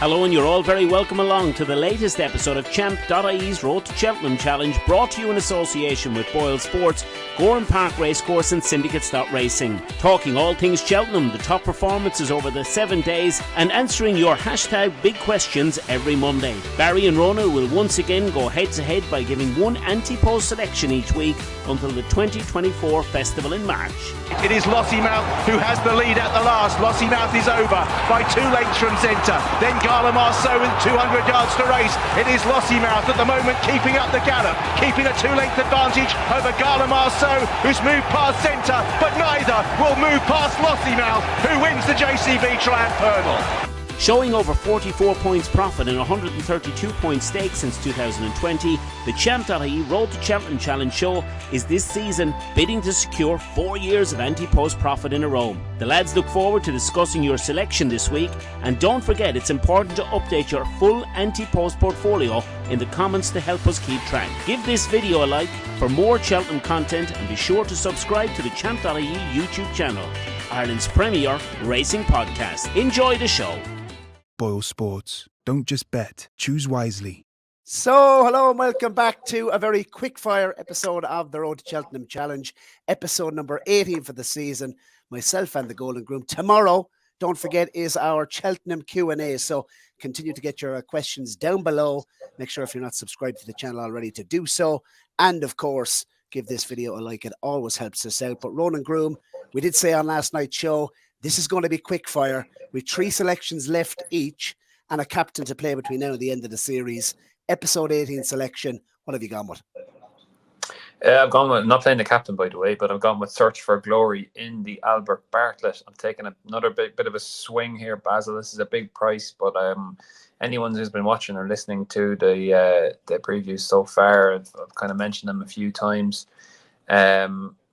Hello, and you're all very welcome along to the latest episode of Champ.ie's Road to Cheltenham Challenge, brought to you in association with Boylesports, Gowran Park Racecourse and Syndicates.Racing. Talking all things Cheltenham, the top performances over the 7 days, and answering your hashtag big questions every Monday. Barry and Rona will once again go head to head by giving one Ante-Post selection each week until the 2024 festival in March. It is Lossiemouth who has the lead at the last. Lossiemouth is over by 2 lengths from centre. Then Gowran with 200 yards to race. It is Lossiemouth at the moment keeping up the gallop, keeping a 2-length advantage over Gowran, who's moved past centre, but neither will move past Lossiemouth, who wins the JCB Triumph Hurdle. Showing over 44 points profit and 132 point stake since 2020, the Champ.ie Road to Cheltenham Challenge show is this season bidding to secure 4 years of Ante-Post profit in a row. The lads look forward to discussing your selection this week, and don't forget it's important to update your full Ante-Post portfolio in the comments to help us keep track. Give this video a like for more Cheltenham content, and be sure to subscribe to the Champ.ie YouTube channel, Ireland's premier racing podcast. Enjoy the show. Boylesports. Don't just bet, choose wisely. So, hello and welcome back to a very quick-fire episode of the Road to Cheltenham Challenge, episode number 18 for the season. Myself and the Doyle and Groome. Tomorrow, don't forget, is our Cheltenham Q&A, so continue to get your questions down below. Make sure if you're not subscribed to the channel already to do so, and of course, give this video a like. It always helps us out. But Ronan Groome, we did say on last night's show, this is going to be quick-fire, with 3 selections left each and a captain to play between now and the end of the series. Episode 18 selection, what have you gone with? I've gone with, not playing the captain by the way, but I've gone with Search for Glory in the Albert Bartlett. I'm taking another bit of a swing here, Basil. This is a big price, but anyone who's been watching or listening to the previews so far, I've kind of mentioned them a few times.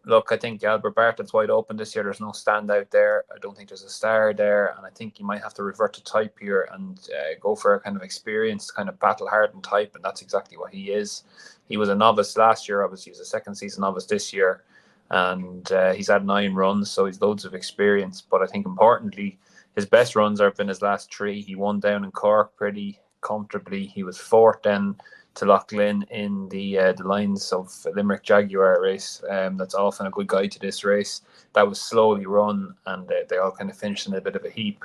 Look, I think Albert Bartlett's wide open this year. There's no standout there. I don't think there's a star there. And I think you might have to revert to type here and go for a kind of experienced, kind of battle-hardened type. And that's exactly what he is. He was a novice last year. Obviously, he's a second season novice this year. And he's had 9 runs, so he's loads of experience. But I think importantly, his best runs have been his last 3. He won down in Cork pretty comfortably. He was 4th then to Loughlin in the lines of Limerick Jaguar race. That's often a good guide to this race. That was slowly run, and they all kind of finished in a bit of a heap.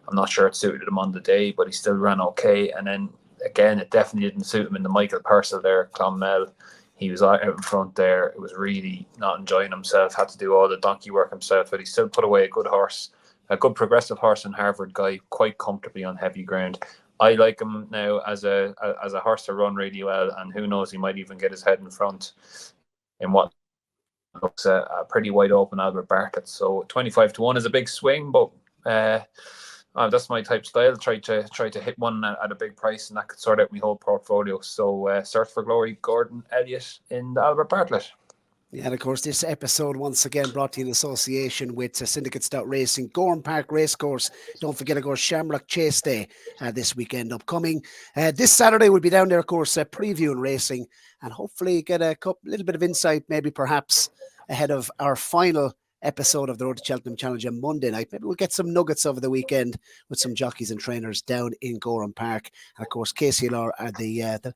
I'm not sure it suited him on the day, but he still ran okay. And then again, it definitely didn't suit him in the Michael Purcell there, Clonmel. He was out in front there. It was really not enjoying himself. Had to do all the donkey work himself, but he still put away a good horse, a good progressive horse and Harvard guy, quite comfortably on heavy ground. I like him now as a horse to run really well, and who knows, he might even get his head in front in what looks a pretty wide open Albert Bartlett. So 25-1 is a big swing, but that's my type style. Try to hit one at a big price, and that could sort out my whole portfolio. So Search for Glory, Gordon Elliott in the Albert Bartlett. Yeah, and of course, this episode once again brought to you in association with Syndicates.Racing, Gowran Park Racecourse. Don't forget, of course, Shamrock Chase Day this weekend upcoming. This Saturday we'll be down there, of course, previewing racing, and hopefully get a little bit of insight, maybe perhaps ahead of our final episode of the Road to Cheltenham Challenge on Monday night. Maybe we'll get some nuggets over the weekend with some jockeys and trainers down in Gowran Park. And of course, KCLR are the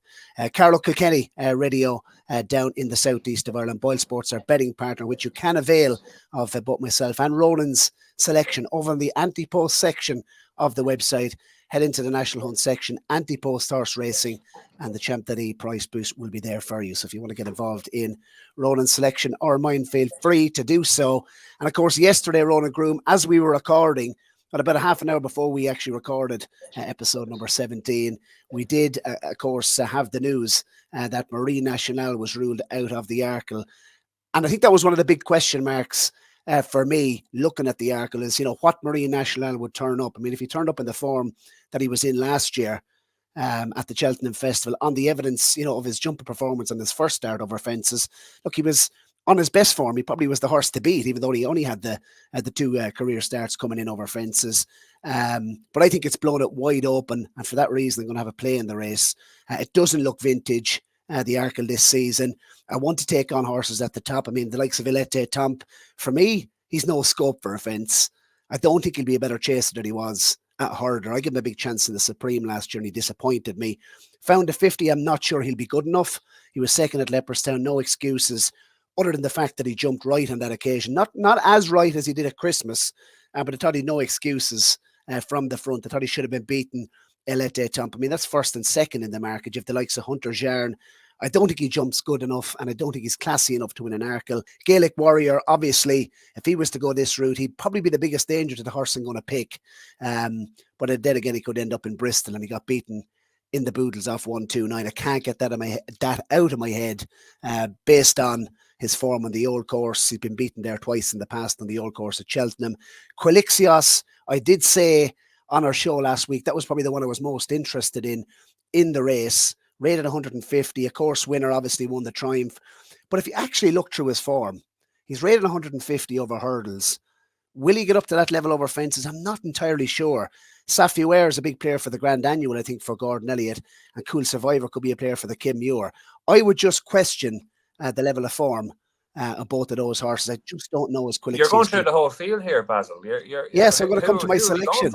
Carlo Kilkenny radio down in the southeast of Ireland. Boylesports, our betting partner, which you can avail of both myself and Ronan's selection over in the Ante-Post section of the website. Head into the National Hunt section, Ante-Post Horse Racing, and the Champ.ie price boost will be there for you. So if you want to get involved in Ronan's selection or mine, feel free to do so. And of course, yesterday, Ronan Groome, as we were recording, but about a half an hour before we actually recorded episode number 17, we did, of course, have the news that Marine Nationale was ruled out of the Arkle. And I think that was one of the big question marks for me, looking at the Arkle, is, what Marine Nationale would turn up. I mean, if he turned up in the form that he was in last year at the Cheltenham Festival, on the evidence, of his jumper performance on his first start over fences, look, he was on his best form. He probably was the horse to beat, even though he only had the 2 career starts coming in over fences. But I think it's blown it wide open, and for that reason, I'm going to have a play in the race. It doesn't look vintage, the Arkle this season. I want to take on horses at the top. I mean, the likes of Ilete Tomp, for me, he's no scope for a fence. I don't think he'll be a better chaser than he was at hurdler. I gave him a big chance in the Supreme last year and he disappointed me. Found a 50, I'm not sure he'll be good enough. He was second at Leopardstown, no excuses, other than the fact that he jumped right on that occasion. Not as right as he did at Christmas, but I thought he had no excuses from the front. I thought he should have been beaten Elete Tomp. I mean, that's first and second in the market. You have the likes of Hunter Jarn. I don't think he jumps good enough, and I don't think he's classy enough to win an Arkle. Gaelic Warrior, obviously, if he was to go this route, he'd probably be the biggest danger to the horse I'm going to pick. But then again, he could end up in Bristol, and he got beaten in the Boodles off 1-2-9. I can't get that out of my head based on his form on the old course. He's been beaten there twice in the past on the old course at Cheltenham. Quilixios, I did say on our show last week, that was probably the one I was most interested in the race. Rated 150, a course winner, obviously won the Triumph. But if you actually look through his form, he's rated 150 over hurdles. Will he get up to that level over fences? I'm not entirely sure. Safiuer is a big player for the Grand Annual, I think, for Gordon Elliott, and Cool Survivor could be a player for the Kim Muir. I would just question the level of form of both of those horses. I just don't know his Quilixios. You're going through the whole field here, Basil. Yes, I'm going to come to my selection.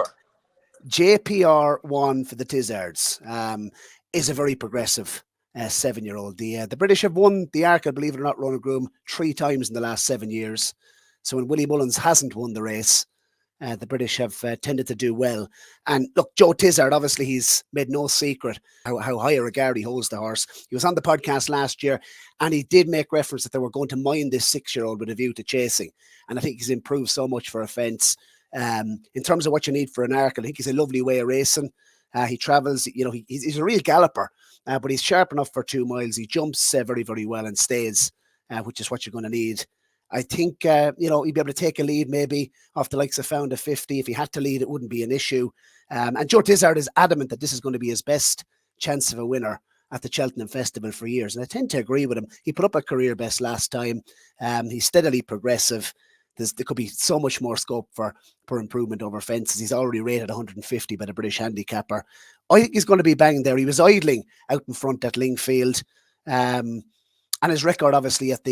JPR1 for the Tizzards. Is a very progressive 7-year-old. The British have won the Arkle, believe it or not, Ronan Groome, 3 times in the last 7 years. So when WillieMullins hasn't won the race, the British have tended to do well. And look, Joe Tizzard, obviously he's made no secret how high a regard he holds the horse. He was on the podcast last year and he did make reference that they were going to mind this 6-year-old with a view to chasing. And I think he's improved so much for a fence. In terms of what you need for an Arkle, I think he's a lovely way of racing. He travels, he's a real galloper, but he's sharp enough for 2 miles. He jumps very, very well and stays, which is what you're going to need. I think, he'd be able to take a lead maybe off the likes of Found a 50. If he had to lead, it wouldn't be an issue. And Joe Tizzard is adamant that this is going to be his best chance of a winner at the Cheltenham Festival for years. And I tend to agree with him. He put up a career best last time. He's steadily progressive. There could be so much more scope for improvement over fences. He's already rated 150 by the British handicapper. I think he's going to be banging there. He was idling out in front at Lingfield. And his record, obviously, at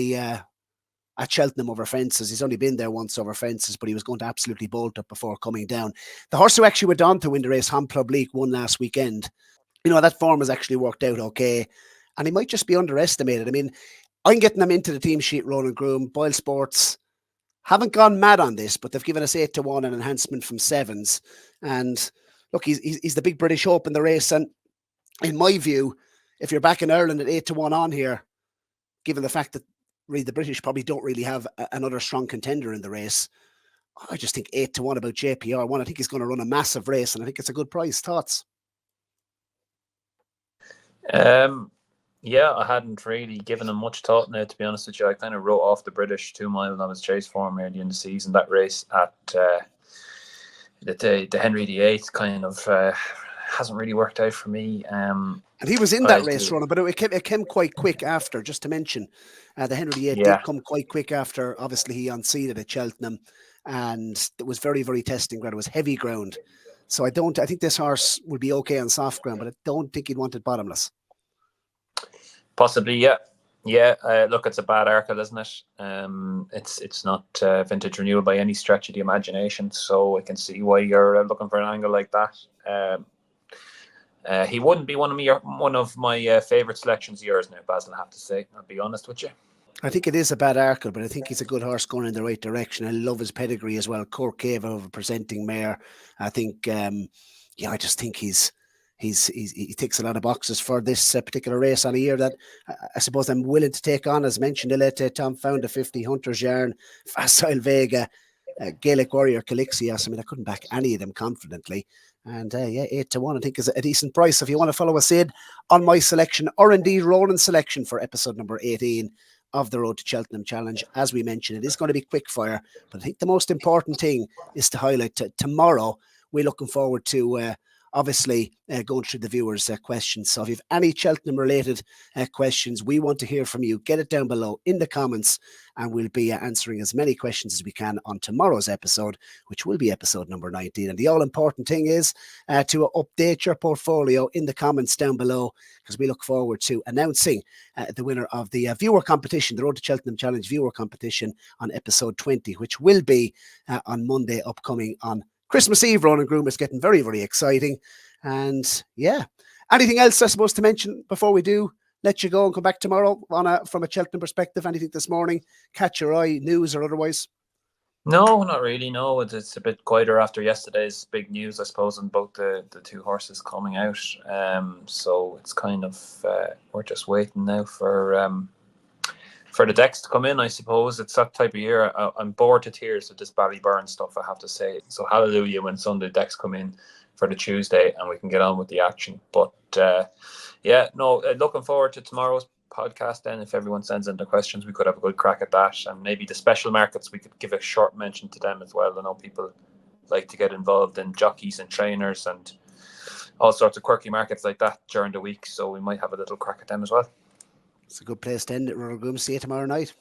Cheltenham over fences. He's only been there once over fences, but he was going to absolutely bolt up before coming down. The horse who actually went on to win the race, Hamplobleek, won last weekend. That form has actually worked out okay. And he might just be underestimated. I mean, I'm getting him into the team sheet, Ronan Groome. Boylesports haven't gone mad on this, but they've given us 8-1 an enhancement from 7s. And look, he's the big British hope in the race. And in my view, if you're back in Ireland at 8-1 on here, given the fact that really the British probably don't really have another strong contender in the race, I just think 8-1 about JPR1. I think he's going to run a massive race, and I think it's a good price. Thoughts? Yeah, I hadn't really given him much thought now, to be honest with you. I kind of wrote off the British 2 mile on his chase form early in the season. That race at the Henry VIII kind of hasn't really worked out for me. And he was in that race, Ronan, but it came quite quick after, just to mention. The Henry VIII did come quite quick after. Obviously, he unseated at Cheltenham, and it was very, very testing ground. It was heavy ground. So I think this horse would be okay on soft ground, but I don't think he'd want it bottomless. Possibly, yeah. Look, it's a bad Arkle, isn't it? It's not vintage renewal by any stretch of the imagination, so I can see why you're looking for an angle like that. He wouldn't be one of my favourite selections of yours now, Basil, I have to say. I'll be honest with you. I think it is a bad Arkle, but I think he's a good horse going in the right direction. I love his pedigree as well. Cork Cave of a presenting mare. I think, I just think he ticks a lot of boxes for this particular race on a year that I suppose I'm willing to take on. As mentioned, Elete Tom, Found a 50, Hunter's Yarn, Facile Vega, Gaelic Warrior, Quilixios. I mean, I couldn't back any of them confidently. And 8-1, I think, is a decent price. If you want to follow us in on my selection, or indeed Ronan's selection for episode number 18 of the Road to Cheltenham Challenge, as we mentioned, it is going to be quick fire. But I think the most important thing is to highlight tomorrow. We're looking forward to obviously going through the viewers' questions. So if you have any Cheltenham related questions, we want to hear from you. Get it down below in the comments, and we'll be answering as many questions as we can on tomorrow's episode, which will be episode number 19. And the all important thing is to update your portfolio in the comments down below, because we look forward to announcing the winner of the viewer competition, the Road to Cheltenham Challenge viewer competition, on episode 20, which will be on Monday upcoming on Christmas Eve, Ronan Groome, is getting very, very exciting. And yeah, anything else I suppose to mention before we do let you go and come back tomorrow from a Cheltenham perspective? Anything this morning catch your eye, news or otherwise? No, not really. No, it's a bit quieter after yesterday's big news, I suppose, on both the two horses coming out. So it's kind of we're just waiting now for the decks to come in. I suppose it's that type of year. I'm bored to tears with this Ballyburn stuff, I have to say. So hallelujah when Sunday decks come in for the Tuesday and we can get on with the action. But looking forward to tomorrow's podcast. Then if everyone sends in their questions, we could have a good crack at that, and maybe the special markets, we could give a short mention to them as well. I know people like to get involved in jockeys and trainers and all sorts of quirky markets like that during the week, so we might have a little crack at them as well. It's a good place to end it, Ronan Groome. See you tomorrow night.